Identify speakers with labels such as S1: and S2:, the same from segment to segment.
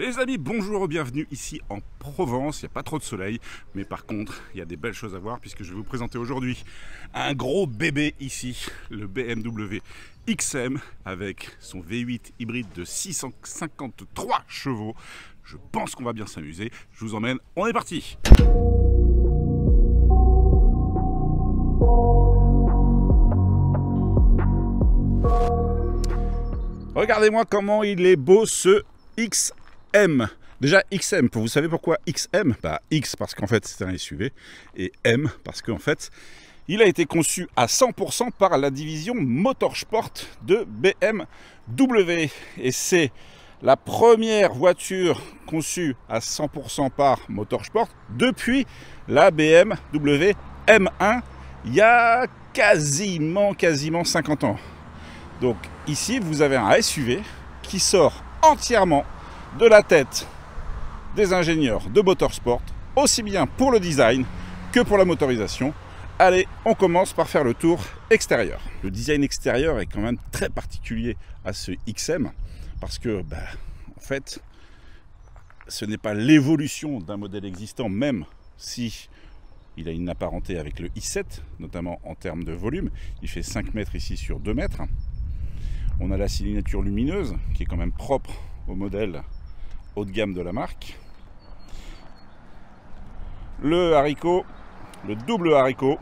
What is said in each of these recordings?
S1: Les amis, bonjour, bienvenue ici en Provence. Il n'y a pas trop de soleil, mais par contre, il y a des belles choses à voir puisque je vais vous présenter aujourd'hui un gros bébé ici, le BMW XM avec son V8 hybride de 653 chevaux. Je pense qu'on va bien s'amuser. Je vous emmène, on est parti! Regardez-moi comment il est beau ce XM. Déjà XM, vous savez pourquoi XM? Bah X parce qu'en fait c'est un SUV et M parce qu'en fait il a été conçu à 100% par la division Motorsport de BMW et c'est la première voiture conçue à 100% par Motorsport depuis la BMW M1 il y a quasiment 50 ans. Donc ici vous avez un SUV qui sort entièrement de la tête des ingénieurs de Motorsport, aussi bien pour le design que pour la motorisation. Allez, on commence par faire le tour extérieur. Le design extérieur est quand même très particulier à ce XM parce que, en fait, ce n'est pas l'évolution d'un modèle existant, même si il a une apparenté avec le i7, notamment en termes de volume. Il fait 5 mètres ici sur 2 mètres. On a la signature lumineuse qui est quand même propre au modèle haut de gamme de la marque. Le haricot, le double haricot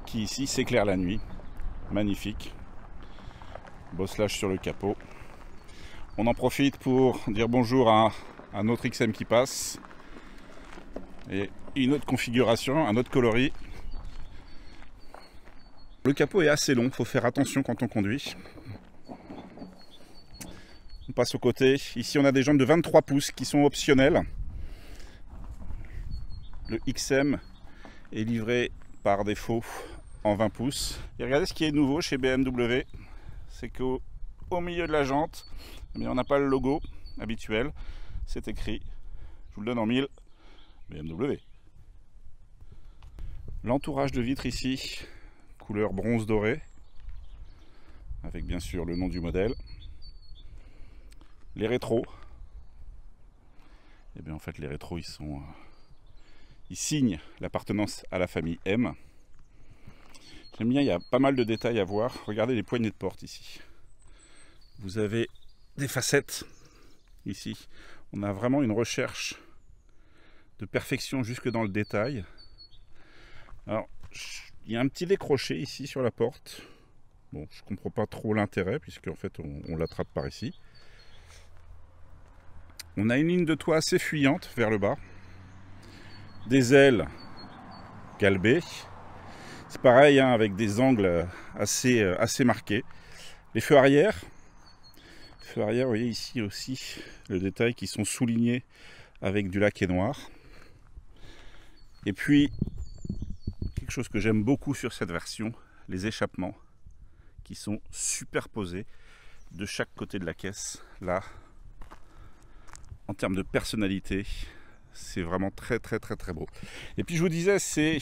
S1: qui ici s'éclaire la nuit. Magnifique. Bosselage sur le capot. On en profite pour dire bonjour à un autre XM qui passe. Et une autre configuration, un autre coloris. Le capot est assez long, il faut faire attention quand on conduit. On passe au côté. Ici, on a des jambes de 23 pouces qui sont optionnelles. Le XM est livré par défaut en 20 pouces. Et regardez ce qui est nouveau chez BMW. C'est qu'au milieu de la jante, on n'a pas le logo habituel. C'est écrit, je vous le donne en 1000, BMW. L'entourage de vitres ici, couleur bronze doré. Avec bien sûr le nom du modèle. Les rétros, et bien en fait les rétros ils signent l'appartenance à la famille M. J'aime bien, il y a pas mal de détails à voir. Regardez les poignées de porte ici. Vous avez des facettes ici. On a vraiment une recherche de perfection jusque dans le détail. Alors il y a un petit décroché ici sur la porte. Bon, je comprends pas trop l'intérêt puisque en fait on l'attrape par ici. On a une ligne de toit assez fuyante vers le bas. Des ailes galbées. C'est pareil hein, avec des angles assez marqués. Les feux arrière. Vous voyez ici aussi le détail qui sont soulignés avec du laqué noir. Et puis, quelque chose que j'aime beaucoup sur cette version, les échappements qui sont superposés de chaque côté de la caisse. Là, en termes de personnalité, c'est vraiment très beau. Et puis je vous disais, c'est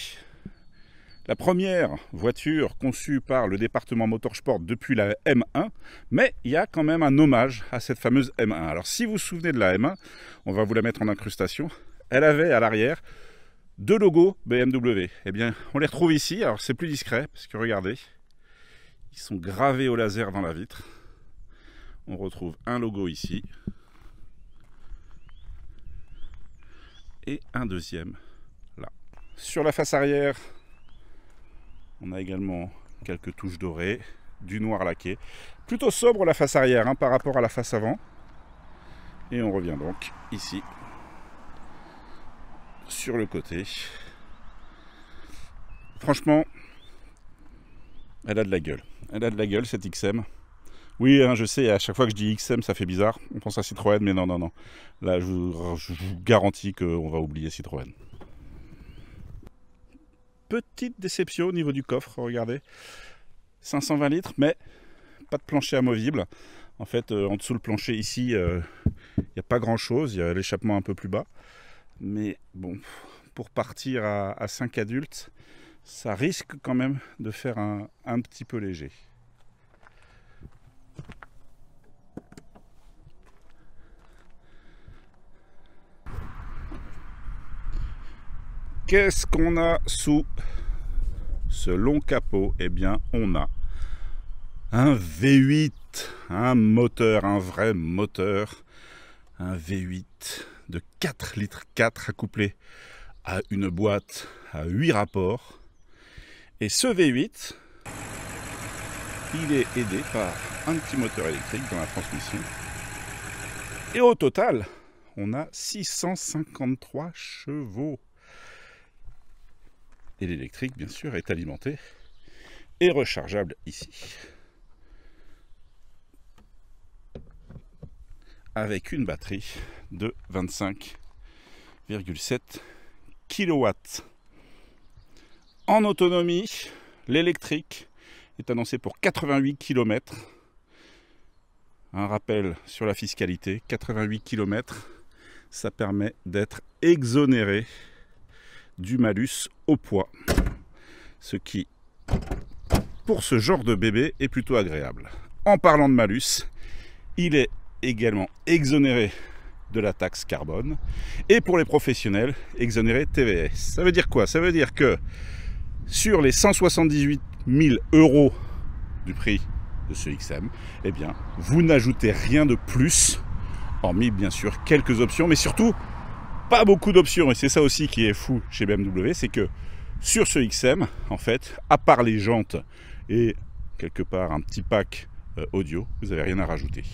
S1: la première voiture conçue par le département Motorsport depuis la M1, mais il y a quand même un hommage à cette fameuse M1. Alors si vous vous souvenez de la M1, on va vous la mettre en incrustation, elle avait à l'arrière deux logos BMW. Eh bien, on les retrouve ici, alors c'est plus discret, parce que regardez, ils sont gravés au laser dans la vitre. On retrouve un logo ici, et un deuxième là. Sur la face arrière, on a également quelques touches dorées, du noir laqué. Plutôt sobre la face arrière hein, par rapport à la face avant. Et on revient donc ici, sur le côté. Franchement, elle a de la gueule. Elle a de la gueule cette XM. Oui, hein, je sais, à chaque fois que je dis XM, ça fait bizarre. On pense à Citroën, mais non. Là, je vous garantis qu'on va oublier Citroën. Petite déception au niveau du coffre, regardez. 520 litres, mais pas de plancher amovible. En fait, en dessous le plancher ici, il n'y a pas grand-chose. Il y a l'échappement un peu plus bas. Mais bon, pour partir à 5 adultes, ça risque quand même de faire un petit peu léger. Qu'est-ce qu'on a sous ce long capot? Eh bien, on a un V8, un moteur, un vrai moteur, un V8 de 4 litres 4 accouplé à une boîte à 8 rapports. Et ce V8, il est aidé par un petit moteur électrique dans la transmission. Et au total, on a 653 chevaux. Et l'électrique, bien sûr, est alimenté et rechargeable ici. Avec une batterie de 25,7 kW. En autonomie, l'électrique est annoncé pour 88 km. Un rappel sur la fiscalité, 88 km, ça permet d'être exonéré du malus au poids. Ce qui, pour ce genre de bébé, est plutôt agréable. En parlant de malus, il est également exonéré de la taxe carbone et pour les professionnels, exonéré TVS. Ça veut dire quoi? Ça veut dire que sur les 178 000 € du prix de ce XM, eh bien, vous n'ajoutez rien de plus, hormis bien sûr quelques options, mais surtout pas beaucoup d'options. Et c'est ça aussi qui est fou chez BMW, c'est que sur ce XM, en fait, à part les jantes et quelque part un petit pack audio, vous n'avez rien à rajouter.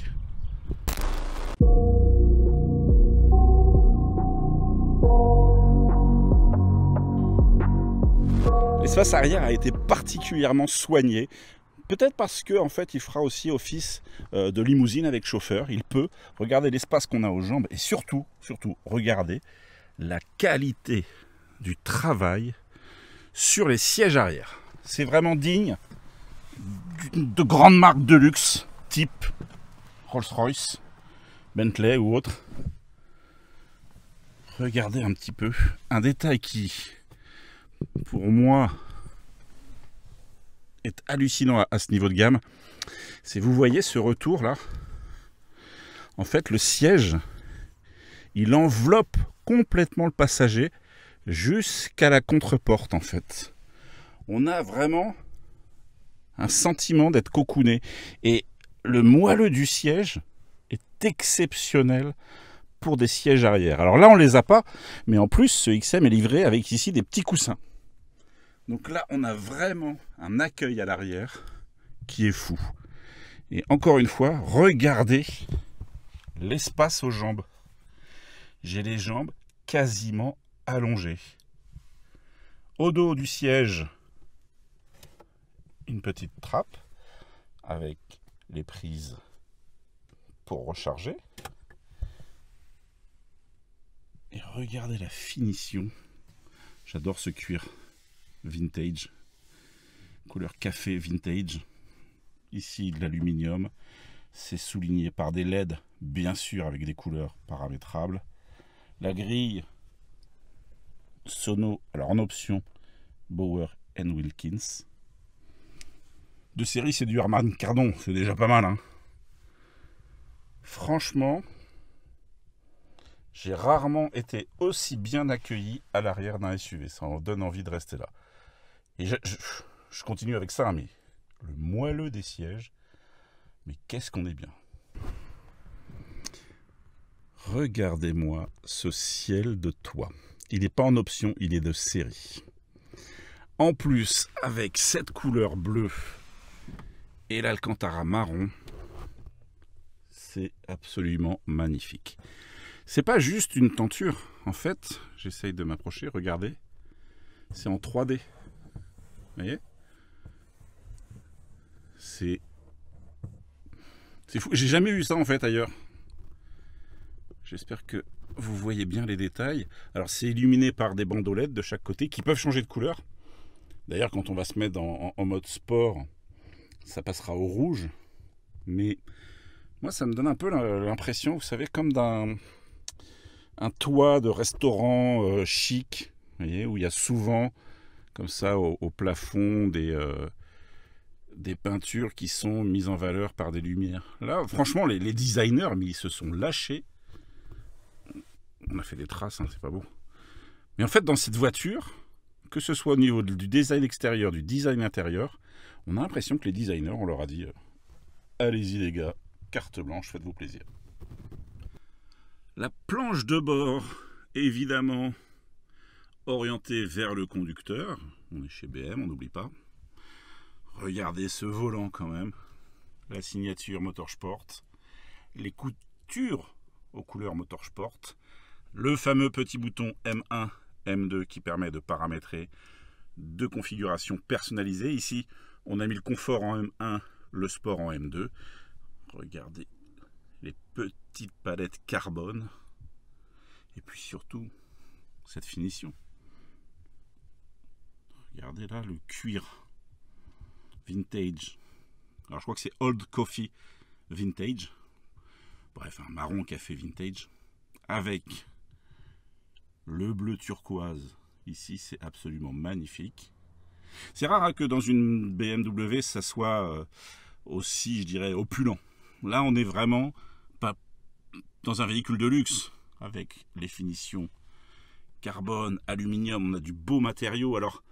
S1: L'espace arrière a été particulièrement soigné, peut-être parce que en fait il fera aussi office de limousine avec chauffeur. Il peut regarder l'espace qu'on a aux jambes et surtout regardez la qualité du travail sur les sièges arrière. C'est vraiment digne de grandes marques de luxe type Rolls-Royce, Bentley ou autre. Regardez un petit peu un détail qui, pour moi, est hallucinant à ce niveau de gamme. C'est, vous voyez ce retour là, en fait le siège, il enveloppe complètement le passager jusqu'à la contre-porte en fait. On a vraiment un sentiment d'être cocooné et le moelleux du siège est exceptionnel pour des sièges arrière. Alors là on les a pas, mais en plus ce XM est livré avec ici des petits coussins. Donc là on a vraiment un accueil à l'arrière qui est fou. Et encore une fois, regardez l'espace aux jambes. J'ai les jambes quasiment allongées. Au dos du siège, une petite trappe avec les prises pour recharger. Et regardez la finition. J'adore ce cuir vintage, couleur café vintage. Ici de l'aluminium, c'est souligné par des LED, bien sûr avec des couleurs paramétrables. La grille Sono, alors en option Bauer & Wilkins. De série, c'est du Harman Kardon, c'est déjà pas mal. Hein. Franchement, j'ai rarement été aussi bien accueilli à l'arrière d'un SUV. Ça en donne envie de rester là. Et je continue avec ça, mais le moelleux des sièges, mais qu'est-ce qu'on est bien. Regardez-moi ce ciel de toit. Il n'est pas en option, il est de série. En plus, avec cette couleur bleue et l'Alcantara marron, c'est absolument magnifique. C'est pas juste une tenture. En fait, j'essaye de m'approcher, regardez. C'est en 3D. Vous voyez? C'est fou. J'ai jamais vu ça en fait ailleurs. J'espère que vous voyez bien les détails. Alors c'est illuminé par des bandelettes de chaque côté qui peuvent changer de couleur. D'ailleurs quand on va se mettre en mode sport, ça passera au rouge. Mais moi ça me donne un peu l'impression, vous savez, comme d'un toit de restaurant chic, vous voyez, où il y a souvent comme ça au plafond des peintures qui sont mises en valeur par des lumières. Là, franchement, les designers, mais ils se sont lâchés. On a fait des traces, hein, c'est pas beau. Mais en fait, dans cette voiture, que ce soit au niveau du design extérieur, du design intérieur, on a l'impression que les designers, on leur a dit allez-y les gars, carte blanche, faites-vous plaisir. La planche de bord, évidemment, orientée vers le conducteur. On est chez BM, on n'oublie pas. Regardez ce volant quand même. La signature Motorsport. Les coutures aux couleurs Motorsport. Le fameux petit bouton M1, M2 qui permet de paramétrer deux configurations personnalisées. Ici, on a mis le confort en M1, le sport en M2. Regardez les petites palettes carbone. Et puis surtout, cette finition. Regardez là le cuir vintage. Alors je crois que c'est Old Coffee Vintage. Bref, un marron café vintage. Avec le bleu turquoise. Ici, c'est absolument magnifique. C'est rare hein, que dans une BMW, ça soit aussi, je dirais, opulent. Là, on est vraiment pas dans un véhicule de luxe. Avec les finitions carbone, aluminium, on a du beau matériau. Alors,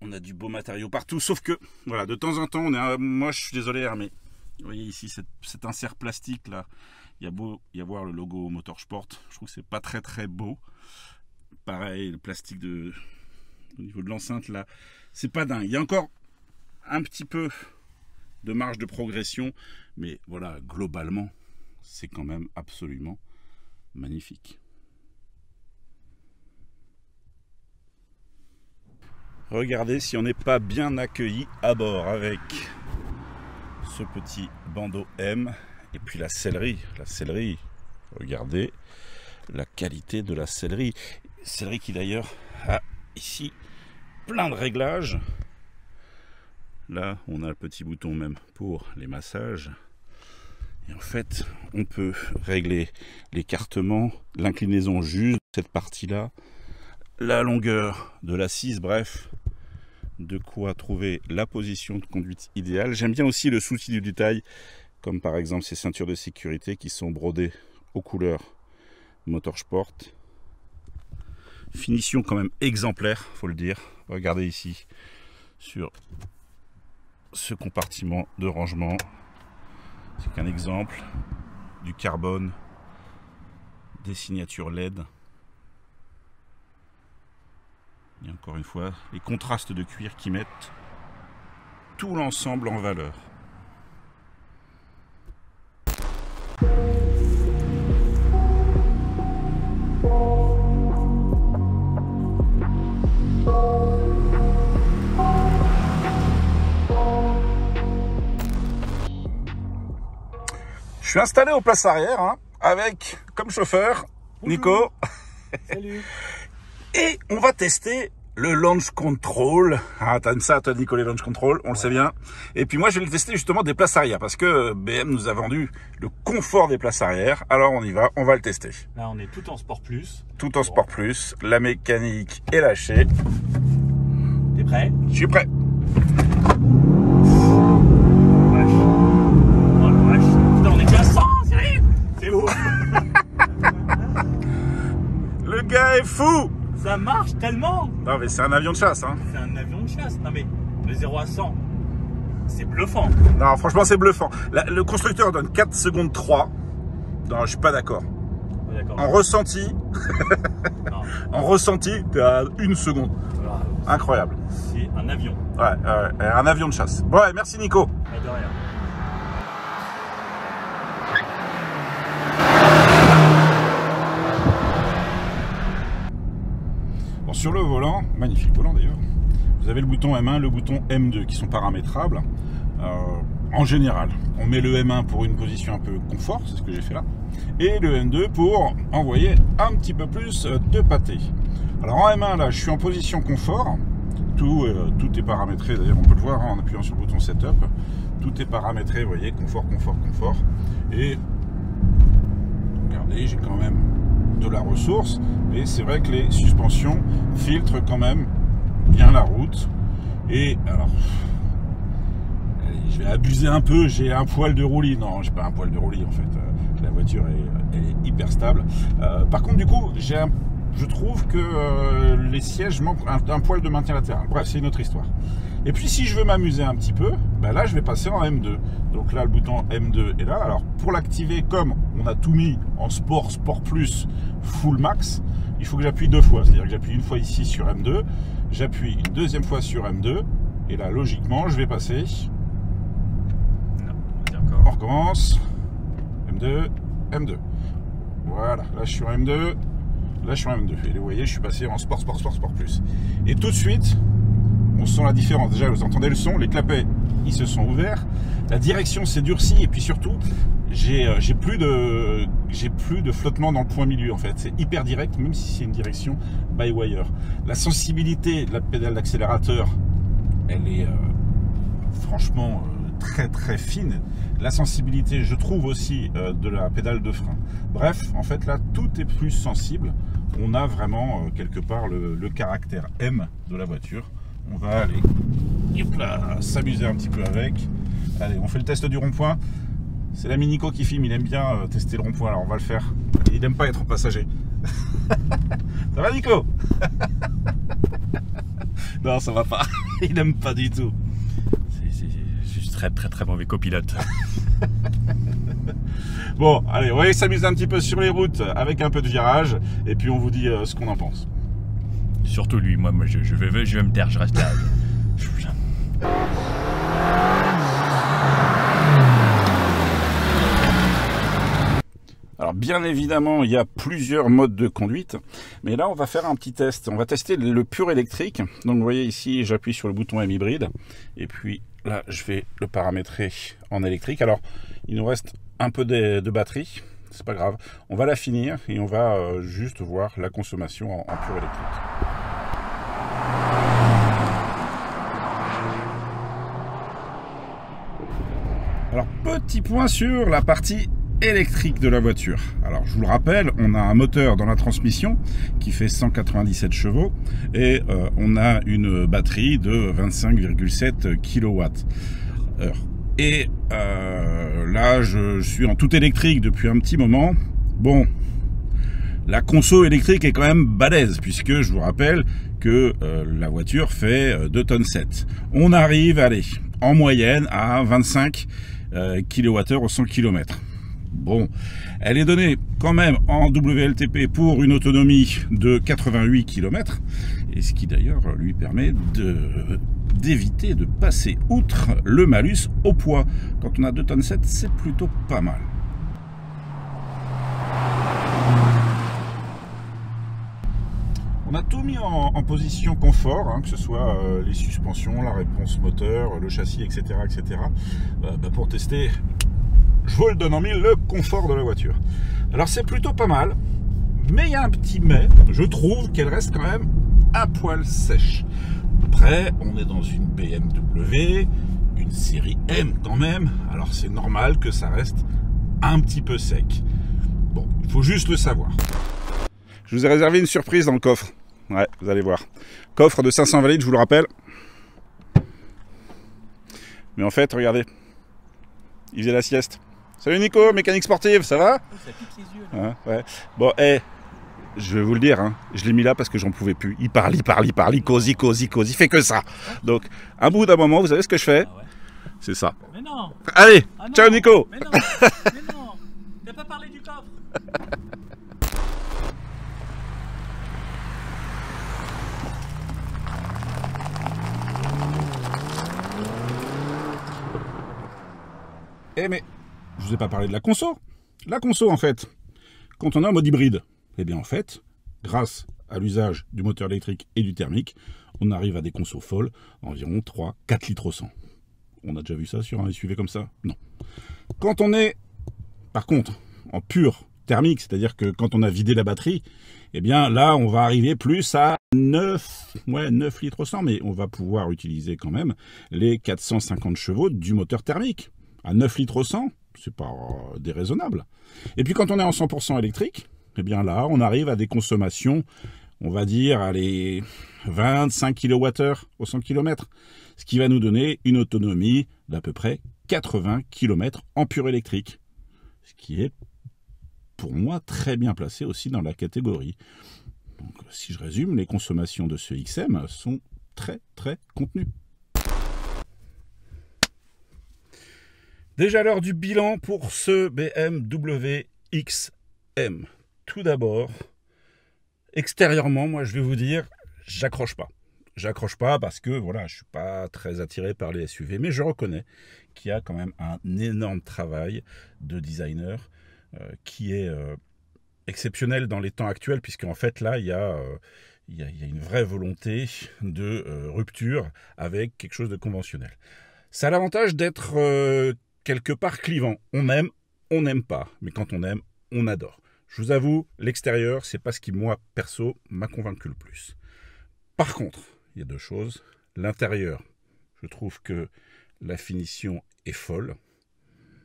S1: on a du beau matériau partout, sauf que, voilà, de temps en temps, moi je suis désolé, hein, mais vous voyez ici cet insert plastique là, il y a beau y avoir le logo Motorsport, je trouve que c'est pas très très beau. Pareil, le plastique au niveau de l'enceinte là, c'est pas dingue. Il y a encore un petit peu de marge de progression, mais voilà, globalement, c'est quand même absolument magnifique. Regardez si on n'est pas bien accueilli à bord avec ce petit bandeau M et puis la sellerie. La sellerie, regardez la qualité de la sellerie. Sellerie qui d'ailleurs a ici plein de réglages. Là, on a le petit bouton même pour les massages. Et en fait, on peut régler l'écartement, l'inclinaison juste de cette partie-là, la longueur de l'assise, bref, de quoi trouver la position de conduite idéale. J'aime bien aussi le souci du détail, comme par exemple ces ceintures de sécurité qui sont brodées aux couleurs Motorsport. Finition quand même exemplaire, faut le dire. Regardez ici sur ce compartiment de rangement. C'est qu'un exemple du carbone, des signatures LED. Et encore une fois, les contrastes de cuir qui mettent tout l'ensemble en valeur. Je suis installé aux places arrière hein, avec comme chauffeur Nico.
S2: Salut.
S1: Et on va tester le launch control. Ah, t'aimes ça, toi, Nico, les launch control, on le sait bien. Et puis moi, je vais le tester justement des places arrière parce que BM nous a vendu le confort des places arrière. Alors on y va, on va le tester.
S2: Là, on est tout en Sport Plus.
S1: Tout en Sport Plus. La mécanique est lâchée.
S2: T'es prêt?
S1: Je suis prêt.
S2: On est déjà à 100, sérieux? C'est ouf.
S1: Le gars est fou.
S2: Ça marche tellement.
S1: Non mais c'est un avion de chasse hein.
S2: C'est un avion de chasse. Non mais le 0 à 100, c'est bluffant.
S1: Non franchement c'est bluffant. Le constructeur donne 4 secondes 3. Non je suis pas d'accord. En ressenti, en ressenti, t'es à 1 seconde.
S2: Voilà.
S1: Incroyable.
S2: C'est un avion.
S1: Ouais, un avion de chasse. Bon, ouais, merci Nico.
S2: Pas de rien.
S1: Bon, sur le volant, magnifique volant d'ailleurs, vous avez le bouton M1, le bouton M2 qui sont paramétrables. En général, on met le M1 pour une position un peu confort, c'est ce que j'ai fait là, et le M2 pour envoyer un petit peu plus de pâté. Alors en M1 là, je suis en position confort, tout est paramétré, d'ailleurs on peut le voir hein, en appuyant sur le bouton Setup, tout est paramétré, vous voyez, confort, confort, confort, et regardez, j'ai quand même de la ressource, mais c'est vrai que les suspensions filtrent quand même bien la route, et alors... je vais abuser un peu, j'ai un poil de roulis. Non, j'ai pas un poil de roulis en fait. La voiture elle est hyper stable. Par contre, du coup, j'ai un je trouve que les sièges manquent un poil de maintien latéral. Bref, c'est une autre histoire. Et puis si je veux m'amuser un petit peu, ben là je vais passer en M2. Donc là le bouton M2 est là. Alors pour l'activer, comme on a tout mis en sport, sport plus, full max, il faut que j'appuie 2 fois. C'est-à-dire que j'appuie une fois ici sur M2, j'appuie une deuxième fois sur M2, et là logiquement je vais passer.
S2: D'accord.
S1: On recommence. M2, M2. Voilà, là je suis en M2, là je suis en M2. Et vous voyez, je suis passé en sport, sport, sport, sport plus. Et tout de suite, on sent la différence. Déjà, vous entendez le son, les clapets, ils se sont ouverts. La direction s'est durcie et puis surtout, j'ai plus de flottement dans le point milieu en fait. C'est hyper direct, même si c'est une direction by wire. La sensibilité de la pédale d'accélérateur, elle est franchement très très fine. La sensibilité, je trouve aussi, de la pédale de frein. Bref, en fait là, tout est plus sensible. On a vraiment quelque part le caractère M de la voiture. On va aller s'amuser un petit peu avec. Allez, on fait le test du rond-point. C'est l'ami Nico qui filme, il aime bien tester le rond-point, alors on va le faire. Il n'aime pas être passager. Ça va Nico? Non, ça va pas. Il n'aime pas du tout.
S2: Je suis très très très mauvais copilote.
S1: Bon, allez, on va s'amuser un petit peu sur les routes avec un peu de virage. Et puis on vous dit ce qu'on en pense.
S2: Surtout lui, moi je vais me taire, je reste là.
S1: Alors bien évidemment, il y a plusieurs modes de conduite, mais là on va faire un petit test. On va tester le pur électrique. Donc vous voyez ici, j'appuie sur le bouton M hybride, et puis là je vais le paramétrer en électrique. Alors il nous reste un peu de batterie, c'est pas grave. On va la finir et on va juste voir la consommation en pur électrique. Alors petit point sur la partie électrique de la voiture. Alors je vous le rappelle, on a un moteur dans la transmission qui fait 197 chevaux et on a une batterie de 25,7 kWh. Et là je suis en tout électrique depuis un petit moment. Bon, la conso électrique est quand même balèze puisque je vous rappelle que la voiture fait 2,7 tonnes. On arrive, allez, en moyenne à 25 kWh au 100 km. Bon, elle est donnée quand même en WLTP pour une autonomie de 88 km, et ce qui d'ailleurs lui permet d'éviter de passer outre le malus au poids. Quand on a 2,7 tonnes, c'est plutôt pas mal. On a tout mis en position confort, hein, que ce soit les suspensions, la réponse moteur, le châssis, etc. etc. Pour tester, je vous le donne en mille, le confort de la voiture. Alors c'est plutôt pas mal, mais il y a un petit mais, je trouve qu'elle reste quand même un poil sèche. Après, on est dans une BMW, une série M quand même, alors c'est normal que ça reste un petit peu sec. Bon, il faut juste le savoir. Je vous ai réservé une surprise dans le coffre. Ouais, vous allez voir. Coffre de 520 litres, je vous le rappelle. Mais en fait, regardez, il faisait la sieste. Salut Nico, mécanique sportive, ça va?
S2: Ça pique les yeux. Là.
S1: Ouais. Bon, je vais vous le dire, hein, je l'ai mis là parce que j'en pouvais plus. Il parle, il cause, il fait que ça. Donc, un bout d'un moment, vous savez ce que je fais?
S2: Ah ouais.
S1: C'est ça.
S2: Mais non.
S1: Allez,
S2: Ah non.
S1: ciao Nico.
S2: Mais non. Mais non. T'as pas parlé du coffre.
S1: Mais je vous ai pas parlé de la conso. La conso, en fait, quand on a un mode hybride, eh bien en fait, grâce à l'usage du moteur électrique et du thermique, on arrive à des consos folles, environ 3-4 litres au 100. On a déjà vu ça sur un SUV comme ça? Non. Quand on est, par contre, en pur thermique, c'est-à-dire que quand on a vidé la batterie, eh bien là, on va arriver plus à 9 litres au 100, mais on va pouvoir utiliser quand même les 450 chevaux du moteur thermique. À 9 litres au 100, c'est pas déraisonnable. Et puis quand on est en 100% électrique, eh bien là, on arrive à des consommations, on va dire, allez, 25 kWh au 100 km, ce qui va nous donner une autonomie d'à peu près 80 km en pur électrique, ce qui est, pour moi, très bien placé aussi dans la catégorie. Donc, si je résume, les consommations de ce XM sont très très contenues. Déjà l'heure du bilan pour ce BMW XM. Tout d'abord, extérieurement, moi je vais vous dire, j'accroche pas. J'accroche pas parce que voilà, je suis pas très attiré par les SUV, mais je reconnais qu'il y a quand même un énorme travail de designer qui est exceptionnel dans les temps actuels, puisqu'en fait là, il y a une vraie volonté de rupture avec quelque chose de conventionnel. Ça a l'avantage d'être quelque part clivant. On aime, on n'aime pas, mais quand on aime, on adore. Je vous avoue, l'extérieur, c'est pas ce qui, moi, perso, m'a convaincu le plus. Par contre, il y a deux choses. L'intérieur, je trouve que la finition est folle.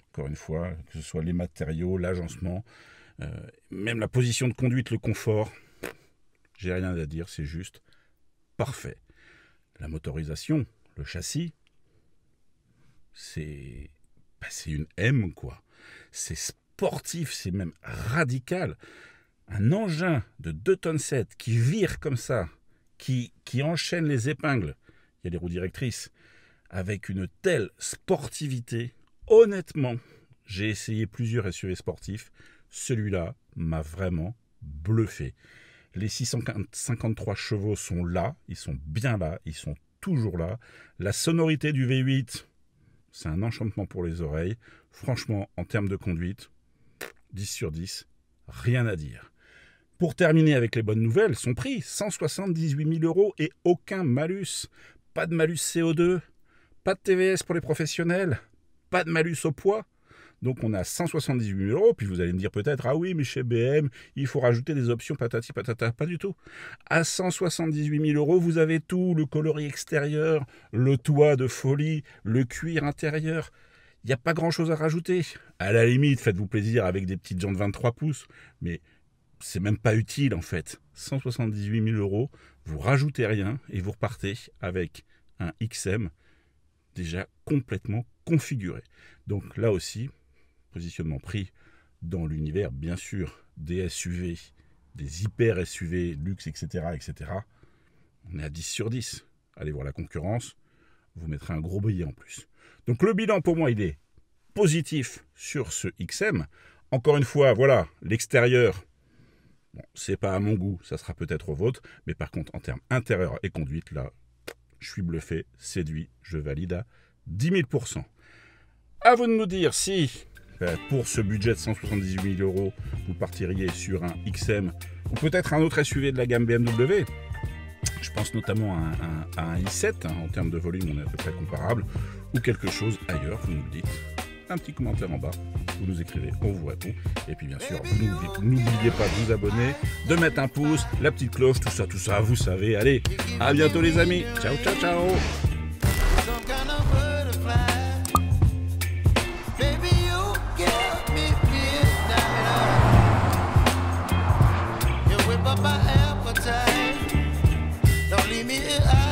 S1: Encore une fois, que ce soit les matériaux, l'agencement, même la position de conduite, le confort, j'ai rien à dire, c'est juste parfait. La motorisation, le châssis, c'est une M, quoi. C'est sportif, c'est même radical. Un engin de 2,7 tonnes qui vire comme ça, qui enchaîne les épingles, il y a les roues directrices, avec une telle sportivité, honnêtement, j'ai essayé plusieurs SUV sportifs, celui-là m'a vraiment bluffé. Les 653 chevaux sont là, ils sont bien là, ils sont toujours là. La sonorité du V8, c'est un enchantement pour les oreilles. Franchement, en termes de conduite, 10 sur 10, rien à dire. Pour terminer avec les bonnes nouvelles, son prix, 178 000 € et aucun malus. Pas de malus CO2, pas de TVS pour les professionnels, pas de malus au poids. Donc on a 178 000 €, puis vous allez me dire peut-être, ah oui, mais chez BM, il faut rajouter des options patati patata. Pas du tout. À 178 000 €, vous avez tout, le coloris extérieur, le toit de folie, le cuir intérieur. Il n'y a pas grand-chose à rajouter. À la limite, faites-vous plaisir avec des petites jantes 23 pouces, mais c'est même pas utile en fait. 178 000 €, vous rajoutez rien et vous repartez avec un XM déjà complètement configuré. Donc là aussi, positionnement prix dans l'univers, bien sûr, des SUV, des hyper SUV, luxe, etc., etc. On est à 10 sur 10. Allez voir la concurrence, vous mettrez un gros billet en plus. Donc le bilan pour moi, il est positif sur ce XM. Encore une fois, voilà, l'extérieur, bon, c'est pas à mon goût, ça sera peut-être au vôtre, mais par contre, en termes intérieur et conduite, là, je suis bluffé, séduit, je valide à 10 000 %. À vous de nous dire si, pour ce budget de 178 000 €, vous partiriez sur un XM ou peut-être un autre SUV de la gamme BMW. Je pense notamment à un i7, en termes de volume, on est à peu près comparable, ou quelque chose ailleurs, vous nous le dites. Un petit commentaire en bas, vous nous écrivez, on vous répond. Et puis bien sûr, vous n'oubliez pas de vous abonner, de mettre un pouce, la petite cloche, tout ça, vous savez. Allez, à bientôt les amis, ciao, ciao, ciao.
S3: My appetite, don't leave me here.